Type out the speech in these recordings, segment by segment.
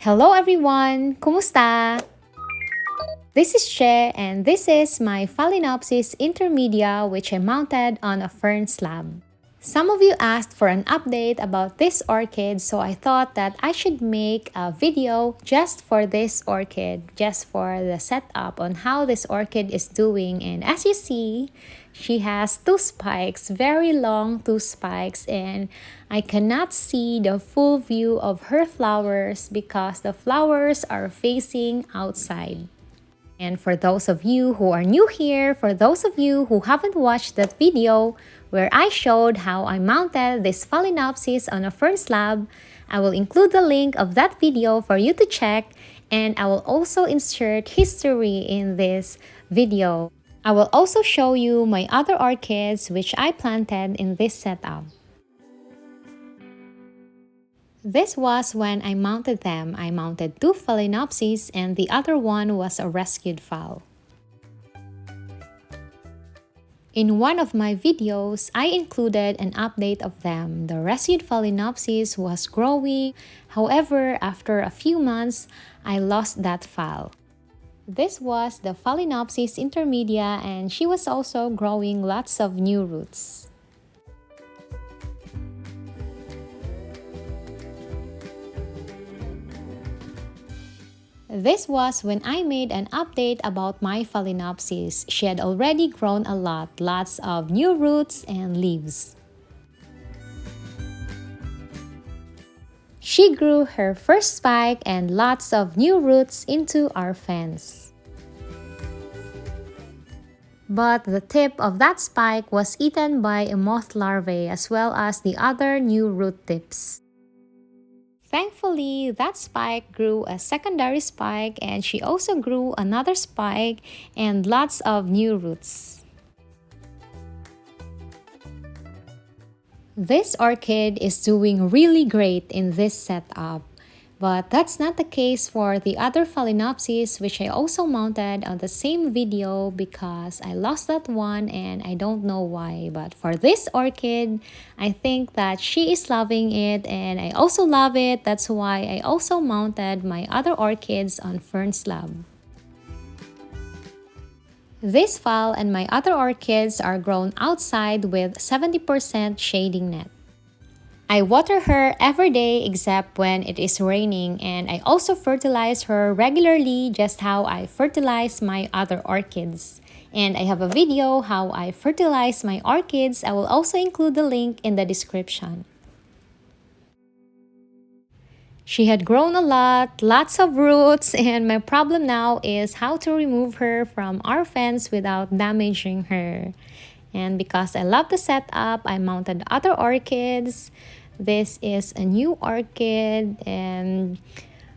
Hello everyone! Kumusta? This is Che and this is my Phalaenopsis Intermedia which I mounted on a fern slab. Some of you asked for an update about this orchid, so I thought that I should make a video just for this orchid, just for the setup on how this orchid is doing. And as you see, she has two spikes, very long two spikes, and I cannot see the full view of her flowers because the flowers are facing outside. And for those of you who are new here, for those of you who haven't watched that video where I showed how I mounted this Phalaenopsis on a fern slab, I will include the link of that video for you to check, and I will also insert history in this video. I will also show you my other orchids which I planted in this setup. This was when I mounted them. I mounted two Phalaenopsis and the other one was a rescued phal. In one of my videos, I included an update of them. The rescued Phalaenopsis was growing. However, after a few months, I lost that phal. This was the Phalaenopsis Intermedia and she was also growing lots of new roots. This was when I made an update about my Phalaenopsis. She had already grown a lot, lots of new roots and leaves. She grew her first spike and lots of new roots into our fence. But the tip of that spike was eaten by a moth larvae as well as the other new root tips. Thankfully, that spike grew a secondary spike and she also grew another spike and lots of new roots. This orchid is doing really great in this setup, but that's not the case for the other Phalaenopsis which I also mounted on the same video because I lost that one and I don't know why. But for this orchid, I think that she is loving it and I also love it. That's why I also mounted my other orchids on fern slab. This phal and my other orchids are grown outside with 70% shading net. I water her every day except when it is raining, and I also fertilize her regularly just how I fertilize my other orchids. And I have a video how I fertilize my orchids. I will also include the link in the description. She had grown a lot, lots of roots, and my problem now is how to remove her from our fence without damaging her. And because I love the setup, I mounted other orchids. This is a new orchid and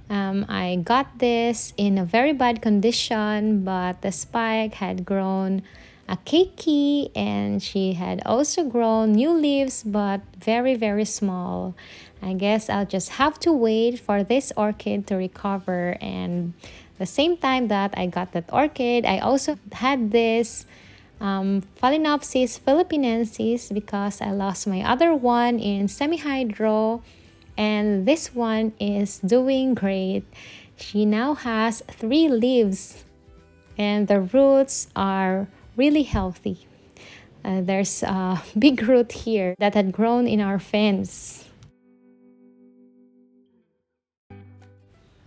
I got this in a very bad condition, but the spike had grown a keiki and she had also grown new leaves but very small. I guess I'll just have to wait for this orchid to recover, and the same time that I got that orchid, I also had this Phalaenopsis philippinensis because I lost my other one in semi-hydro, and this one is doing great. She now has 3 leaves and the roots are really healthy. There's a big root here that had grown in our fence.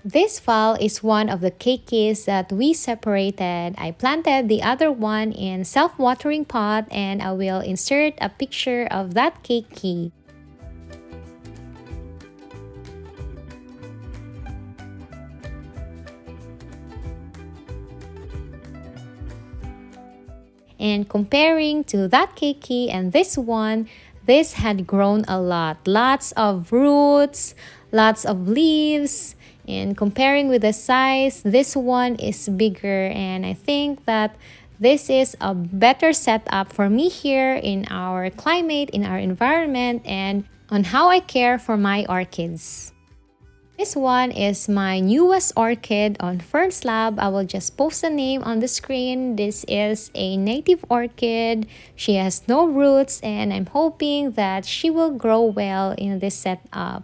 This phal is one of the Keikis that we separated. I planted the other one in self-watering pot and I will insert a picture of that Keiki. And comparing to that Keiki and this one, this had grown a lot. Lots of roots, lots of leaves. And comparing with the size, this one is bigger, and I think that this is a better setup for me here in our climate, in our environment, and on how I care for my orchids. This one is my newest orchid on fern slab. I will just post the name on the screen. This is a native orchid. She has no roots and I'm hoping that she will grow well in this setup.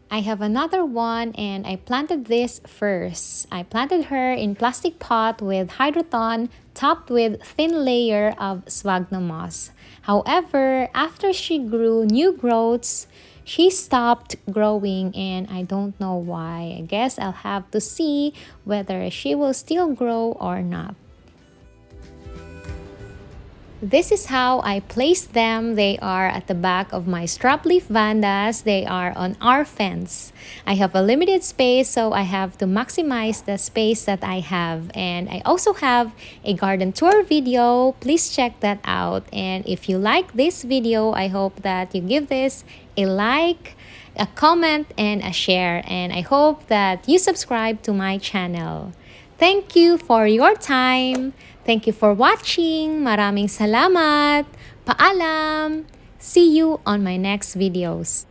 I have another one and I planted this first. I planted her in plastic pot with hydroton topped with thin layer of sphagnum moss. However, after she grew new growths, she stopped growing and I don't know why. I guess I'll have to see whether she will still grow or not. This is how I placed them. They are at the back of my strap leaf vandas. They are on our fence. I have a limited space, so I have to maximize the space that I have. And I also have a garden tour video. Please check that out. And if you like this video, I hope that you give this a like, a comment, and a share. And I hope that you subscribe to my channel. Thank you for your time. Thank you for watching. Maraming salamat. Paalam. See you on my next videos.